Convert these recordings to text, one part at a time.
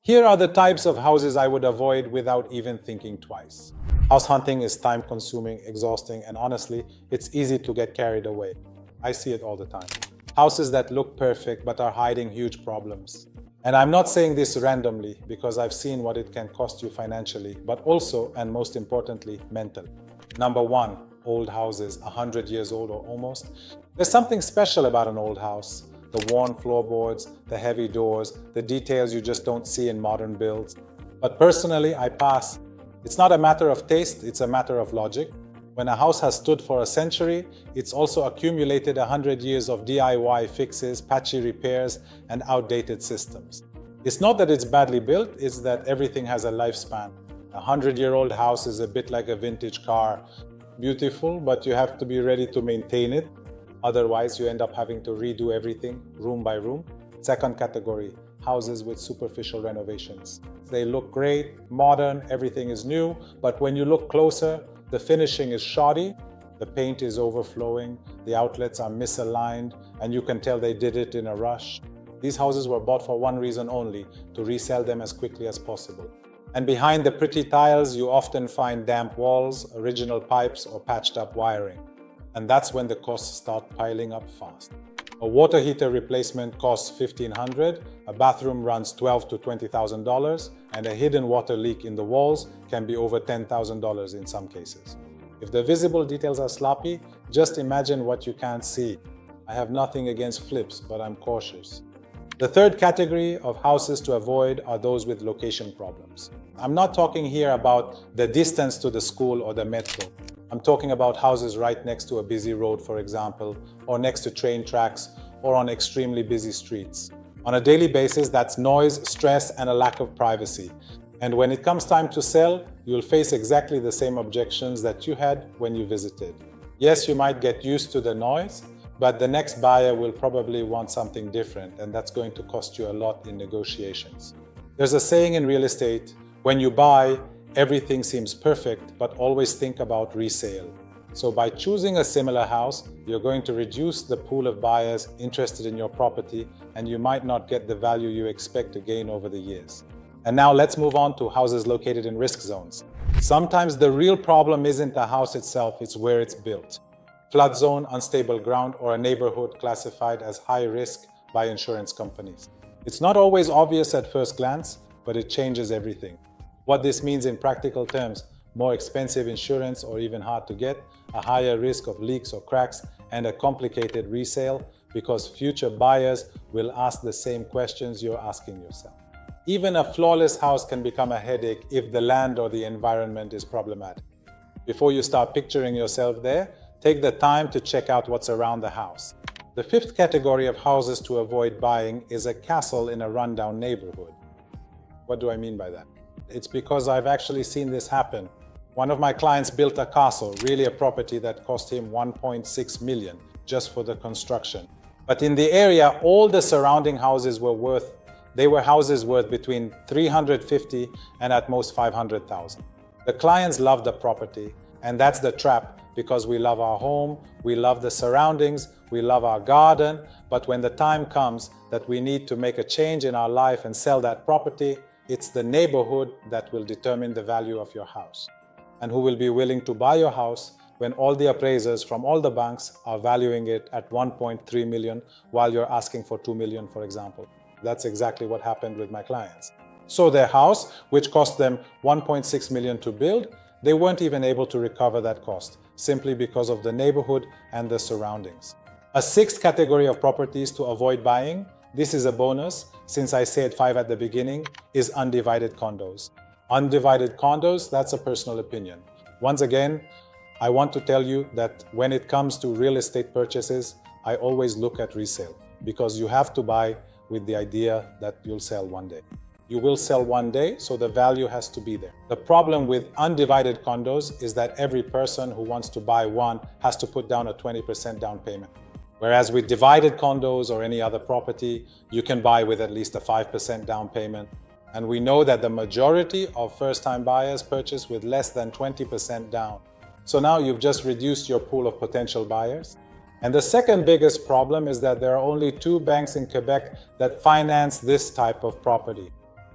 Here are the types of houses I would avoid without even thinking twice. House hunting is time-consuming, exhausting, and honestly, it's easy to get carried away. I see it all the time. Houses that look perfect but are hiding huge problems. And I'm not saying this randomly because I've seen what it can cost you financially, but also, and most importantly, mentally. Number one, old houses, 100 years old or almost. There's something special about an old house. The worn floorboards, the heavy doors, the details you just don't see in modern builds. But personally, I pass. It's not a matter of taste, it's a matter of logic. When a house has stood for a century, it's also accumulated 100 years of DIY fixes, patchy repairs, and outdated systems. It's not that it's badly built, it's that everything has a lifespan. A 100-year-old house is a bit like a vintage car. Beautiful, but you have to be ready to maintain it. Otherwise, you end up having to redo everything, room by room. Second category, houses with superficial renovations. They look great, modern, everything is new, but when you look closer, the finishing is shoddy, the paint is overflowing, the outlets are misaligned, and you can tell they did it in a rush. These houses were bought for one reason only, to resell them as quickly as possible. And behind the pretty tiles, you often find damp walls, original pipes, or patched up wiring. And that's when the costs start piling up fast. A water heater replacement costs $1,500, a bathroom runs $12,000 to $20,000, and a hidden water leak in the walls can be over $10,000 in some cases. If the visible details are sloppy, just imagine what you can't see. I have nothing against flips, but I'm cautious. The third category of houses to avoid are those with location problems. I'm not talking here about the distance to the school or the metro. I'm talking about houses right next to a busy road, for example, or next to train tracks, or on extremely busy streets. On a daily basis, that's noise, stress, and a lack of privacy. And when it comes time to sell, you'll face exactly the same objections that you had when you visited. Yes, you might get used to the noise, but the next buyer will probably want something different, and that's going to cost you a lot in negotiations. There's a saying in real estate, when you buy, everything seems perfect, but always think about resale. So by choosing a similar house, you're going to reduce the pool of buyers interested in your property, and you might not get the value you expect to gain over the years. And now let's move on to houses located in risk zones. Sometimes the real problem isn't the house itself, it's where it's built. Flood zone, unstable ground, or a neighborhood classified as high risk by insurance companies. It's not always obvious at first glance, but it changes everything. What this means in practical terms: more expensive insurance or even hard to get, a higher risk of leaks or cracks, and a complicated resale because future buyers will ask the same questions you're asking yourself. Even a flawless house can become a headache if the land or the environment is problematic. Before you start picturing yourself there, take the time to check out what's around the house. The fifth category of houses to avoid buying is a castle in a rundown neighborhood. What do I mean by that? It's because I've actually seen this happen. One of my clients built a castle, really a property that cost him $1.6 million just for the construction. But in the area, all the surrounding houses were houses worth between $350,000 and at most $500,000. The clients love the property, and that's the trap, because we love our home, we love the surroundings, we love our garden, but when the time comes that we need to make a change in our life and sell that property, it's the neighborhood that will determine the value of your house. And who will be willing to buy your house when all the appraisers from all the banks are valuing it at $1.3 million while you're asking for $2 million, for example. That's exactly what happened with my clients. So their house, which cost them $1.6 million to build, they weren't even able to recover that cost, simply because of the neighborhood and the surroundings. A sixth category of properties to avoid buying, this is a bonus, since I said 5 at the beginning, is undivided condos. Undivided condos, that's a personal opinion. Once again, I want to tell you that when it comes to real estate purchases, I always look at resale, because you have to buy with the idea that you'll sell one day. You will sell one day, so the value has to be there. The problem with undivided condos is that every person who wants to buy one has to put down a 20% down payment. Whereas with divided condos or any other property, you can buy with at least a 5% down payment. And we know that the majority of first-time buyers purchase with less than 20% down. So now you've just reduced your pool of potential buyers. And the second biggest problem is that there are only 2 banks in Quebec that finance this type of property.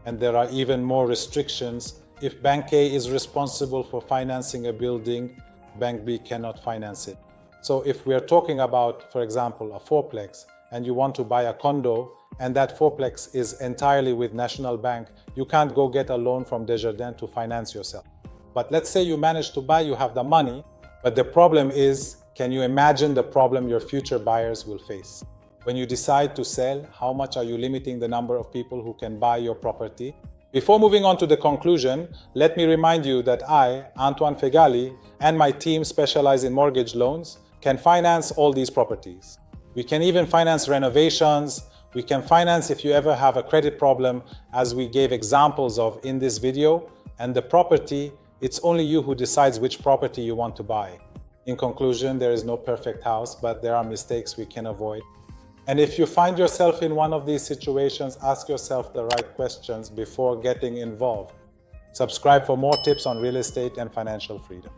And there are even more restrictions. If Bank A is responsible for financing a building, Bank B cannot finance it. So if we are talking about, for example, a fourplex, and you want to buy a condo, and that fourplex is entirely with National Bank, you can't go get a loan from Desjardins to finance yourself. But let's say you manage to buy, you have the money, but the problem is, can you imagine the problem your future buyers will face? When you decide to sell, how much are you limiting the number of people who can buy your property? Before moving on to the conclusion, let me remind you that I, Antoine Feghali, and my team specialize in mortgage loans, can finance all these properties. We can even finance renovations. We can finance if you ever have a credit problem, as we gave examples of in this video. And the property, it's only you who decides which property you want to buy. In conclusion, there is no perfect house, but there are mistakes we can avoid. And if you find yourself in one of these situations, ask yourself the right questions before getting involved. Subscribe for more tips on real estate and financial freedom.